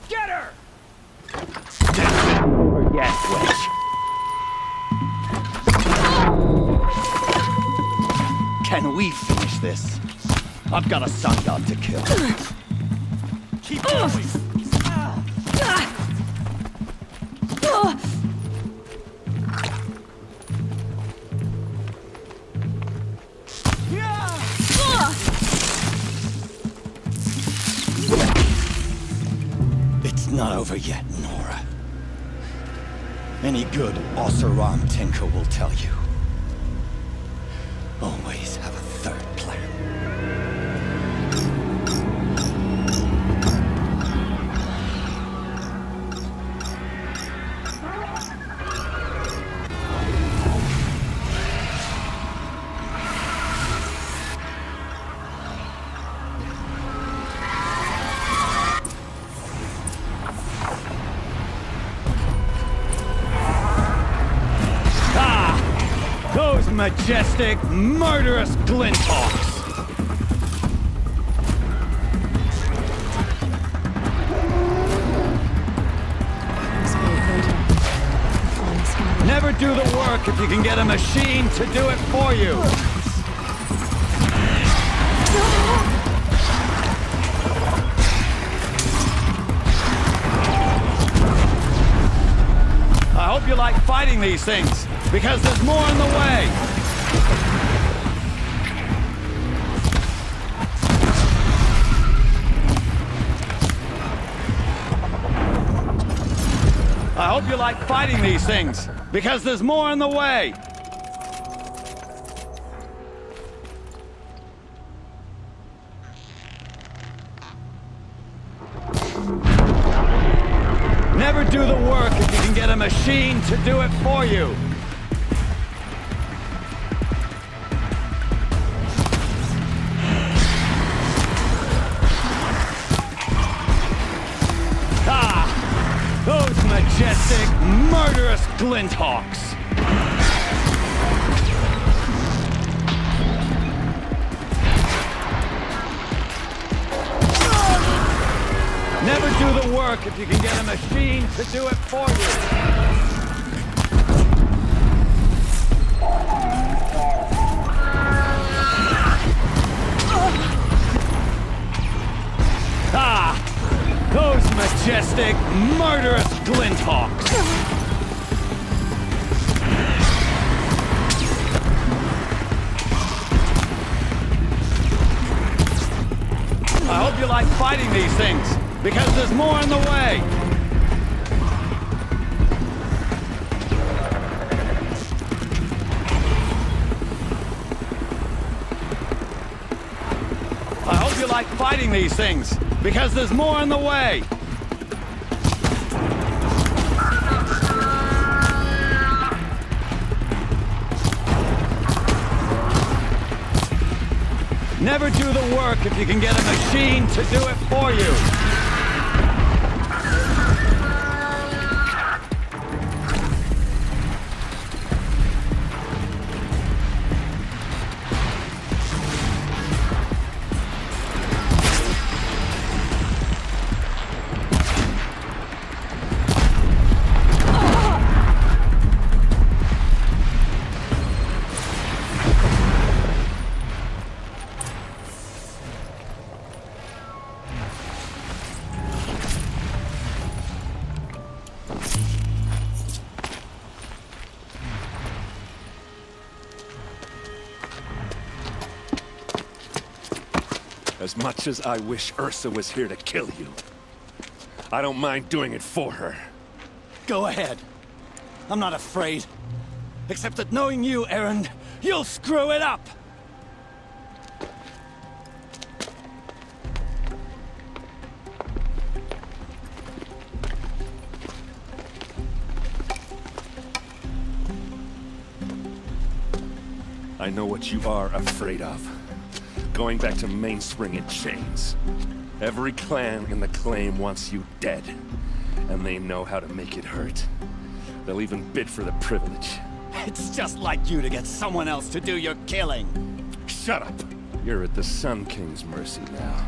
Get her! Over yet, witch. Can we finish this? I've got a sun god to kill. Keep going! It's not over yet, Nora. Any good Oseram tinker will tell you. Always have a third plan. Those majestic, murderous glinthawks! Never do the work if you can get a machine to do it for you! I hope you like fighting these things, because there's more in the way! I hope you like fighting these things, because there's more in the way! Never do the work if you can get a machine to do it for you! Those majestic, murderous glinthawks! Never do the work if you can get a machine to do it for you! Those majestic, murderous glinthawks! I hope you like fighting these things, because there's more in the way! I hope you like fighting these things, because there's more in the way! Never do the work if you can get a machine to do it for you! As much as I wish Ursa was here to kill you, I don't mind doing it for her. Go ahead. I'm not afraid. Except that knowing you, Erend, you'll screw it up! I know what you are afraid of. Going back to Mainspring in chains. Every clan in the claim wants you dead. And they know how to make it hurt. They'll even bid for the privilege. It's just like you to get someone else to do your killing. Shut up! You're at the Sun King's mercy now.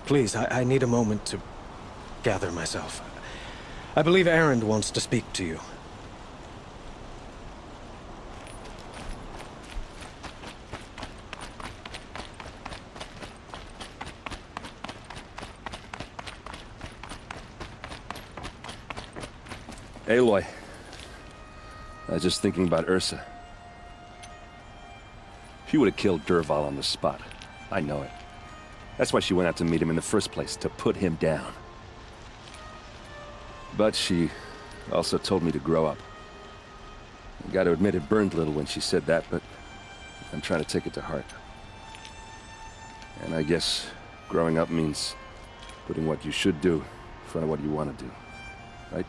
Please, I need a moment to gather myself. I believe Erend wants to speak to you. Aloy. I was just thinking about Ursa. She would have killed Dervahl on the spot. I know it. That's why she went out to meet him in the first place, to put him down. But she also told me to grow up. I gotta admit it burned a little when she said that, but I'm trying to take it to heart. And I guess growing up means putting what you should do in front of what you want to do. Right?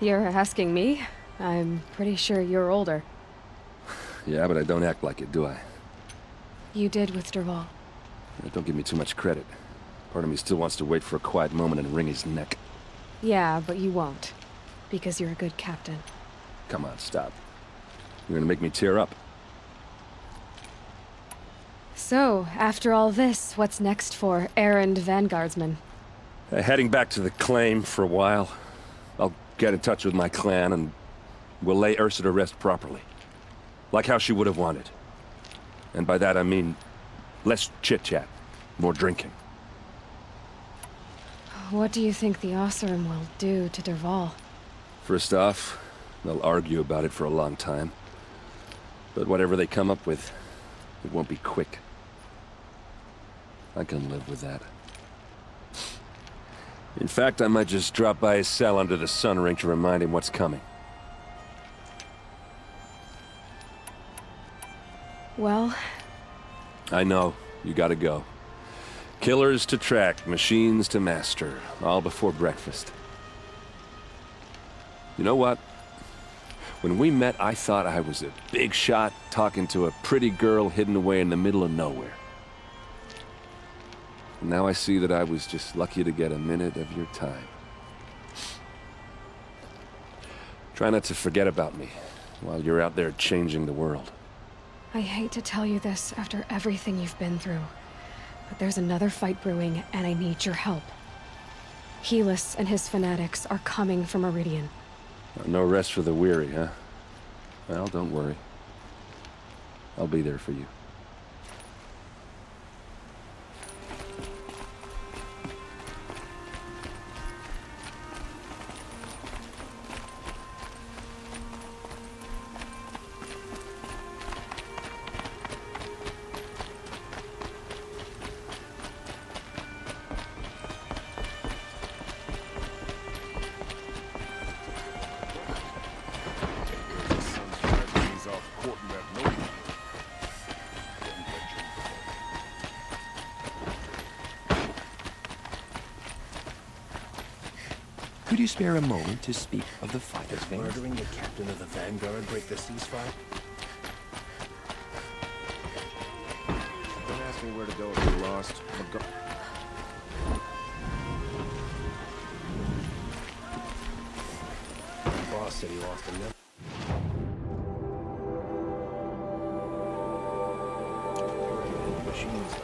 You're asking me? I'm pretty sure you're older. Yeah, but I don't act like it, do I? You did with Dervahl. Don't give me too much credit. Part of me still wants to wait for a quiet moment and wring his neck. Yeah, but you won't. Because you're a good captain. Come on, stop. You're gonna make me tear up. So, after all this, what's next for Erend Vanguardsman? Heading back to the claim for a while. I'll get in touch with my clan and we'll lay Ursa to rest properly. Like how she would have wanted. And by that I mean less chit-chat, more drinking. What do you think the Oseram will do to Dervahl? First off, they'll argue about it for a long time. But whatever they come up with, it won't be quick. I can live with that. In fact, I might just drop by his cell under the sun ring to remind him what's coming. Well... I know. You gotta go. Killers to track, machines to master, all before breakfast. You know what? When we met, I thought I was a big shot talking to a pretty girl hidden away in the middle of nowhere. And now I see that I was just lucky to get a minute of your time. Try not to forget about me while you're out there changing the world. I hate to tell you this after everything you've been through, but there's another fight brewing, and I need your help. Helis and his fanatics are coming for Meridian. No rest for the weary, huh? Well, don't worry. I'll be there for you. Could you spare a moment to speak of the fighter things? Murdering the captain of the Vanguard break the ceasefire? Don't ask me where to go if you're lost. The boss said he lost a net. Machines.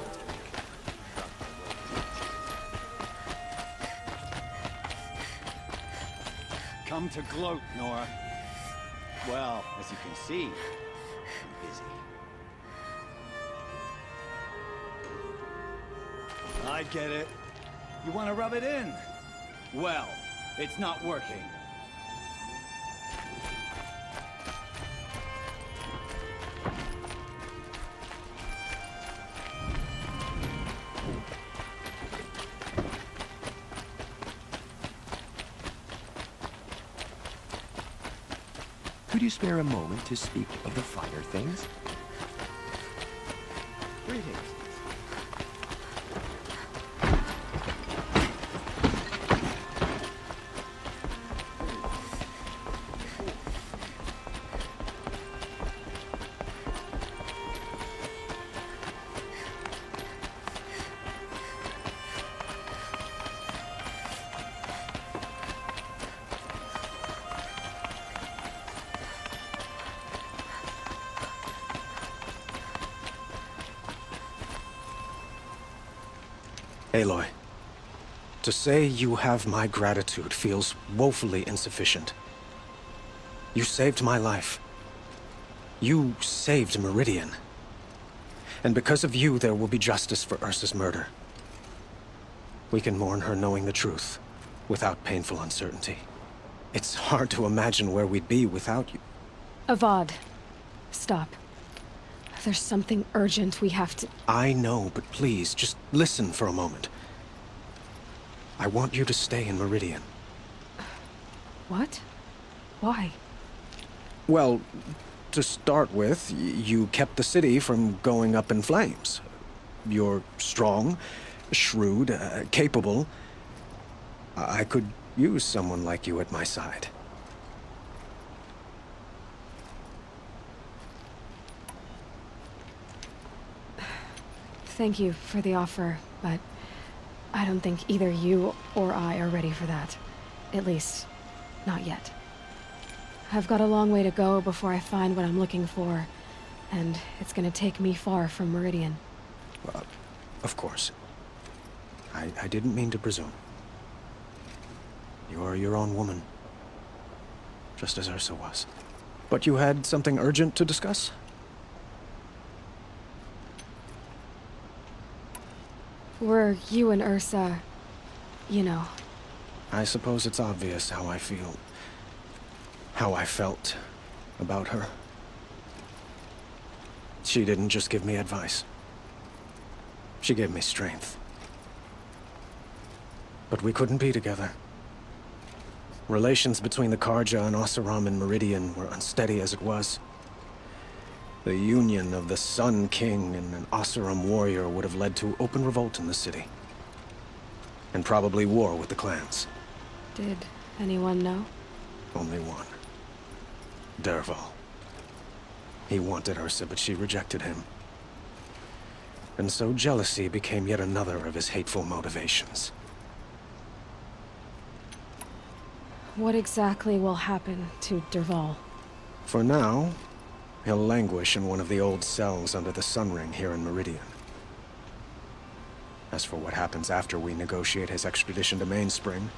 Come to gloat, Nora. Well, as you can see, I'm busy. I get it. You want to rub it in? Well, it's not working. Could you spare a moment to speak of the finer things? Greetings. Aloy, to say you have my gratitude feels woefully insufficient. You saved my life. You saved Meridian. And because of you, there will be justice for Ursa's murder. We can mourn her knowing the truth, without painful uncertainty. It's hard to imagine where we'd be without you. Avad, stop. There's something urgent we have to... I know, but please, just listen for a moment. I want you to stay in Meridian. What? Why? Well, to start with, you kept the city from going up in flames. You're strong, shrewd, capable. I could use someone like you at my side. Thank you for the offer, but I don't think either you or I are ready for that. At least, not yet. I've got a long way to go before I find what I'm looking for, and it's gonna take me far from Meridian. Well, of course. I didn't mean to presume. You're your own woman. Just as Ursa was. But you had something urgent to discuss? Were you and Ursa... you know... I suppose it's obvious how I feel. How I felt about her. She didn't just give me advice. She gave me strength. But we couldn't be together. Relations between the Karja and Oseram and Meridian were unsteady as it was. The union of the Sun King and an Oseram warrior would have led to open revolt in the city. And probably war with the clans. Did anyone know? Only one. Dervahl. He wanted Ursa, but she rejected him. And so jealousy became yet another of his hateful motivations. What exactly will happen to Dervahl? For now, he'll languish in one of the old cells under the Sun Ring here in Meridian. As for what happens after we negotiate his extradition to Mainspring,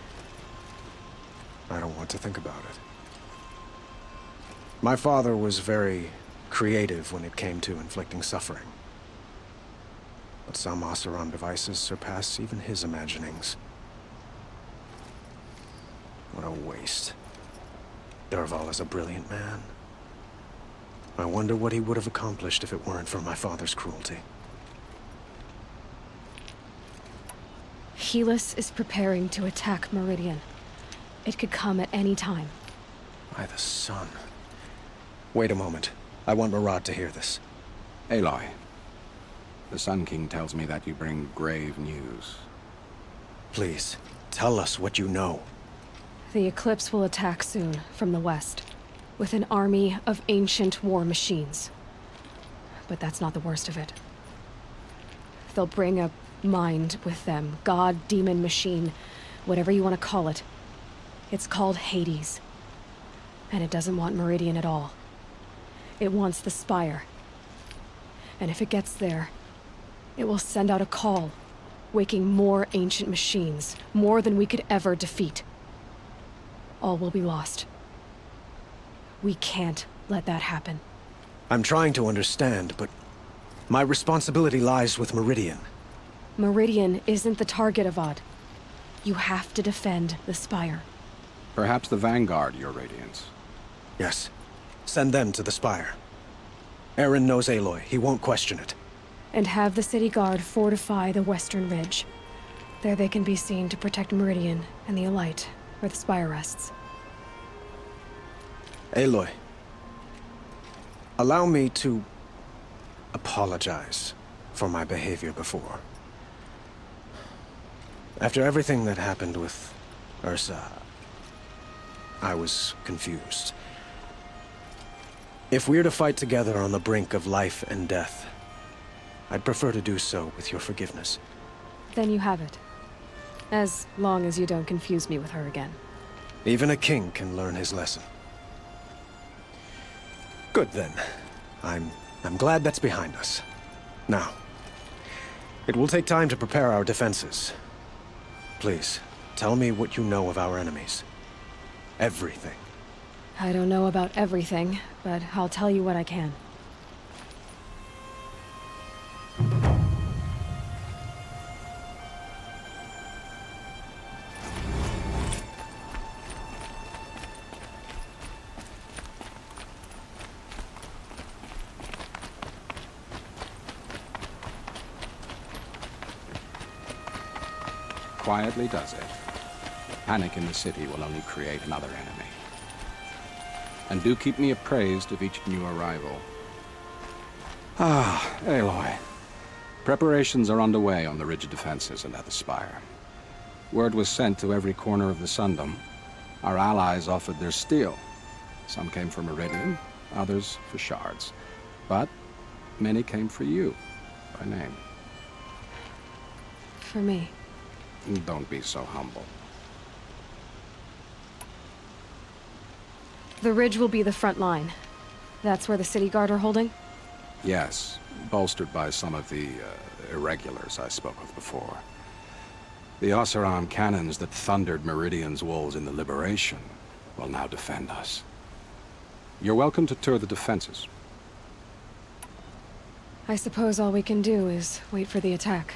I don't want to think about it. My father was very creative when it came to inflicting suffering. But some Oseram devices surpass even his imaginings. What a waste. Dervahl is a brilliant man. I wonder what he would have accomplished if it weren't for my father's cruelty. Helis is preparing to attack Meridian. It could come at any time. By the sun. Wait a moment. I want Murad to hear this. Aloy, the Sun King tells me that you bring grave news. Please, tell us what you know. The Eclipse will attack soon, from the west, with an army of ancient war machines. But that's not the worst of it. They'll bring a mind with them, god, demon, machine, whatever you want to call it. It's called Hades. And it doesn't want Meridian at all. It wants the Spire. And if it gets there, it will send out a call, waking more ancient machines, more than we could ever defeat. All will be lost. We can't let that happen. I'm trying to understand, but my responsibility lies with Meridian. Meridian isn't the target, Avad. You have to defend the Spire. Perhaps the Vanguard, Your Radiance. Yes. Send them to the Spire. Eren knows Aloy. He won't question it. And have the city guard fortify the western ridge. There they can be seen to protect Meridian and the Elite, where the Spire rests. Aloy. Allow me to apologize for my behavior before. After everything that happened with Ursa, I was confused. If we're to fight together on the brink of life and death, I'd prefer to do so with your forgiveness. Then you have it. As long as you don't confuse me with her again. Even a king can learn his lesson. Good then. I'm glad that's behind us. Now, It will take time to prepare our defenses. Please, tell me what you know of our enemies. Everything. I don't know about everything, but I'll tell you what I can. Quietly does it. Panic in the city will only create another enemy. And do keep me appraised of each new arrival. Ah, Aloy. Preparations are underway on the rigid defenses and at the spire. Word was sent to every corner of the Sundom. Our allies offered their steel. Some came for Meridian, others for shards. But many came for you, by name. For me. Don't be so humble. The ridge will be the front line. That's where the city guard are holding? Yes, bolstered by some of the irregulars I spoke of before. The Oseram cannons that thundered Meridian's walls in the Liberation will now defend us. You're welcome to tour the defenses. I suppose all we can do is wait for the attack.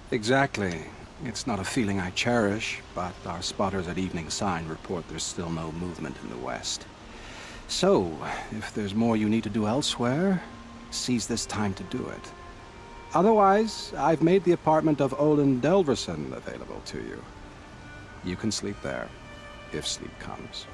Exactly. It's not a feeling I cherish, but our spotters at Evening Sign report there's still no movement in the west. So, if there's more you need to do elsewhere, seize this time to do it. Otherwise, I've made the apartment of Olin Delverson available to you. You can sleep there, if sleep comes.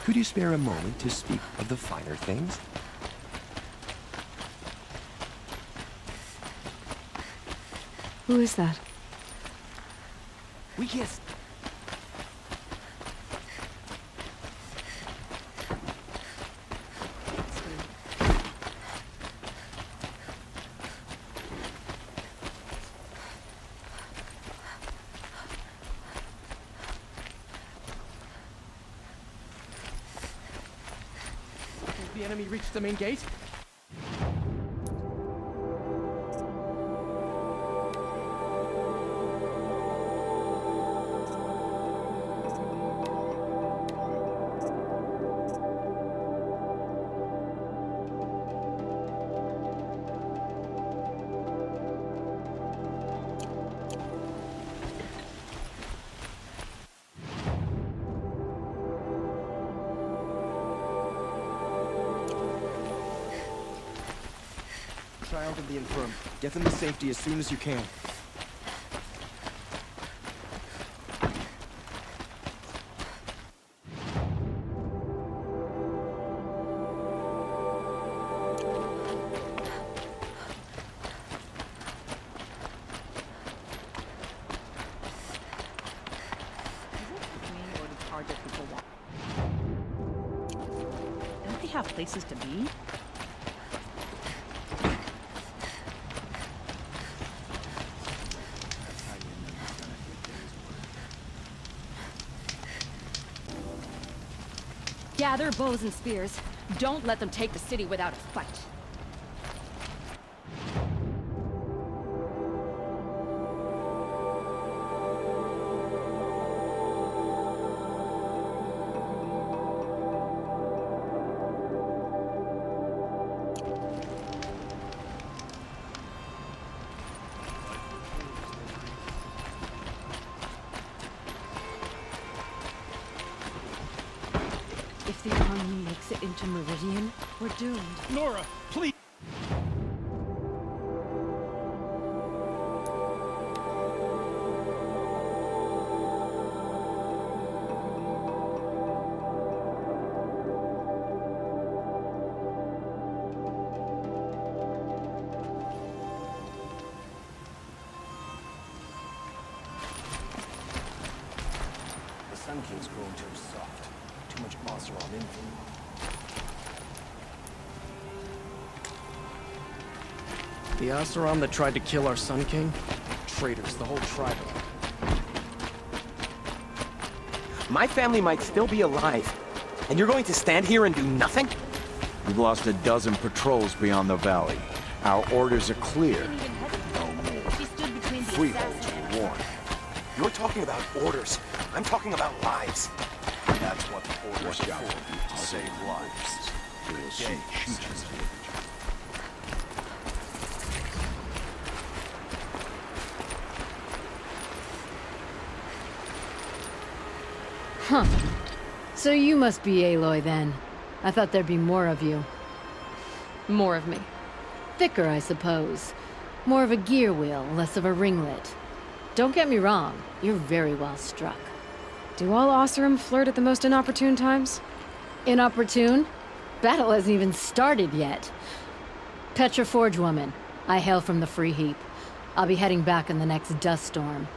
Could you spare a moment to speak of the finer things? Who is that? We can't... The enemy reached the main gate? Child of the infirm. Get them to safety as soon as you can. Don't they have places to be? Gather bows and spears. Don't let them take the city without a fight. If the army makes it into Meridian, we're doomed. Nora, please! The Sun King's grown too soft. Too much Oseram influence. The Oseram that tried to kill our Sun King? Traitors, the whole tribe of them. My family might still be alive, and you're going to stand here and do nothing? We've lost a dozen patrols beyond the valley. Our orders are clear. No more. She stood between the Freeholds assassins. warned. You're talking about orders. I'm talking about lives. That's what the orders are for. To save lives. We'll soon shoot you. Huh. So you must be Aloy then. I thought there'd be more of you. More of me. Thicker, I suppose. More of a gear wheel, less of a ringlet. Don't get me wrong, you're very well struck. Do all Oseram flirt at the most inopportune times? Inopportune? Battle hasn't even started yet. Petra Forge woman. I hail from the Free Heap. I'll be heading back in the next dust storm.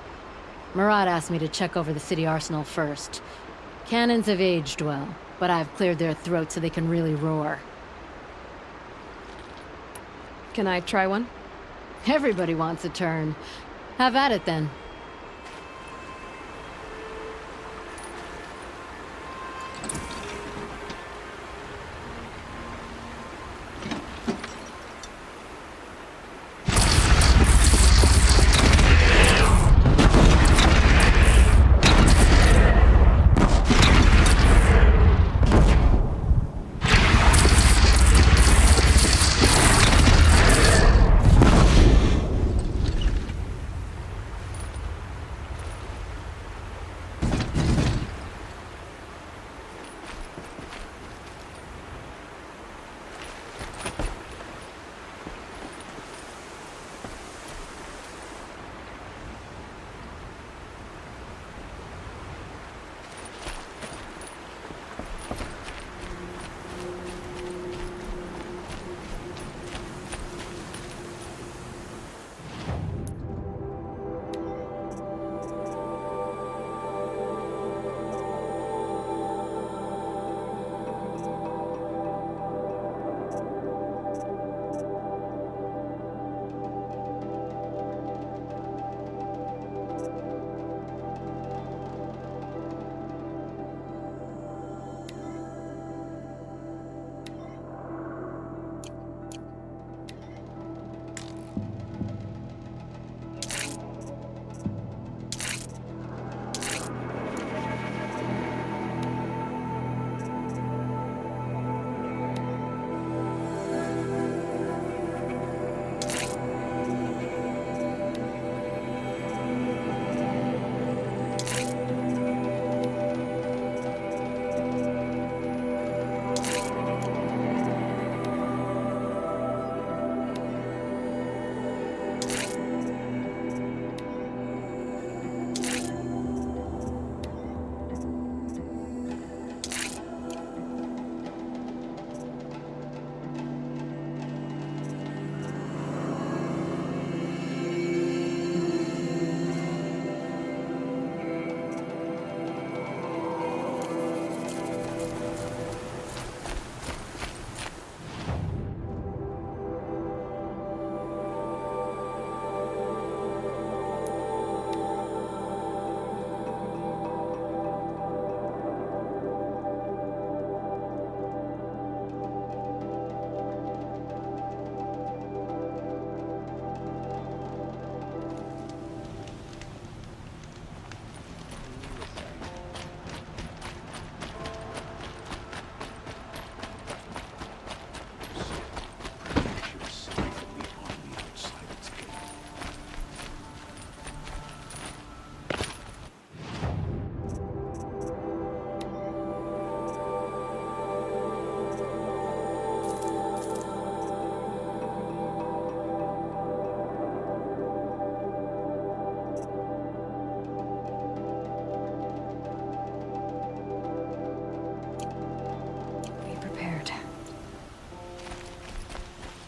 Murad asked me to check over the city arsenal first. Cannons have aged well, but I've cleared their throats so they can really roar. Can I try one? Everybody wants a turn. Have at it then.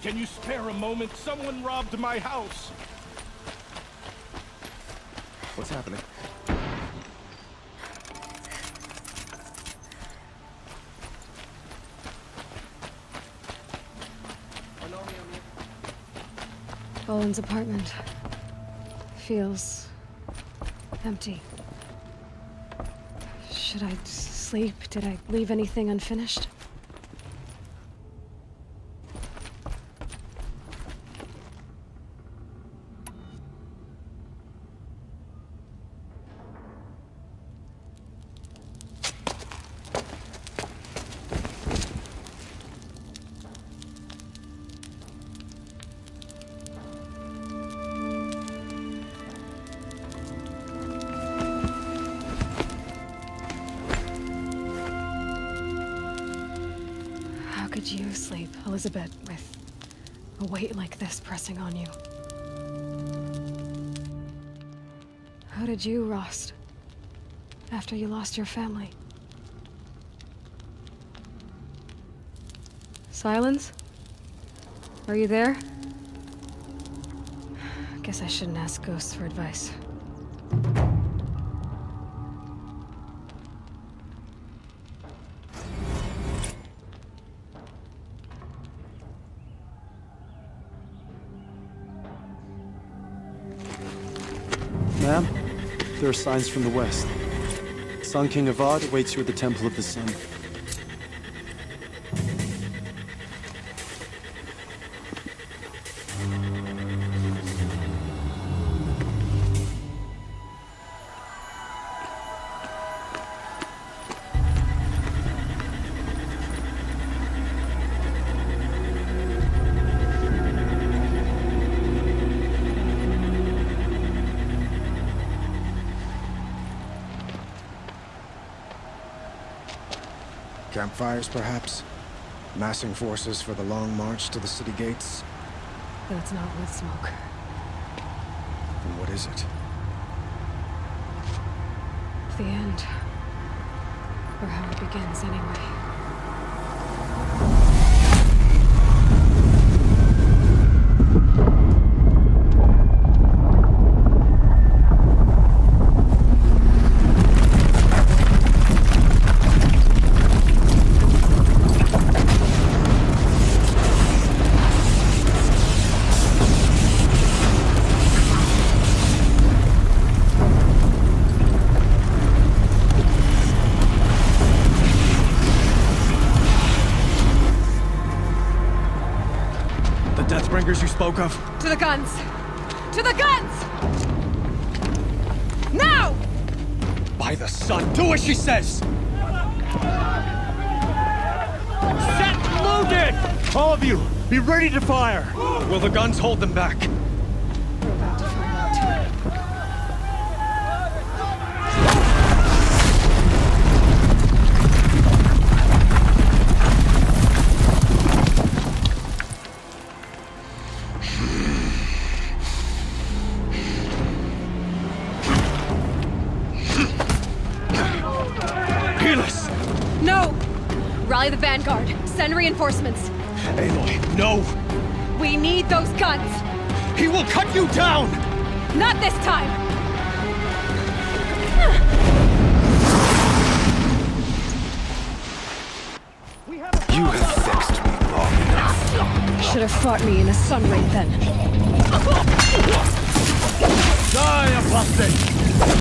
Can you spare a moment? Someone robbed my house. What's happening? Bowen's apartment feels empty. Should I sleep? Did I leave anything unfinished? How could you sleep, Elizabeth, with a weight like this pressing on you? How did you, Rost, after you lost your family? Silence? Are you there? Guess I shouldn't ask ghosts for advice. Ma'am, there are signs from the west. Sun King Avad awaits you at the Temple of the Sun. Campfires, perhaps? Massing forces for the long march to the city gates? That's not with smoke. Then what is it? The end. Or how it begins, anyway. Deathbringers you spoke of? To the guns! To the guns! Now! By the sun, do as she says! Set loaded! All of you, be ready to fire! Will the guns hold them back? We're about to find out. No! Rally the vanguard. Send reinforcements. Aloy, no! We need those guns! He will cut you down! Not this time! You have vexed me long enough. Should have fought me in a sun ray then. Die, apostate!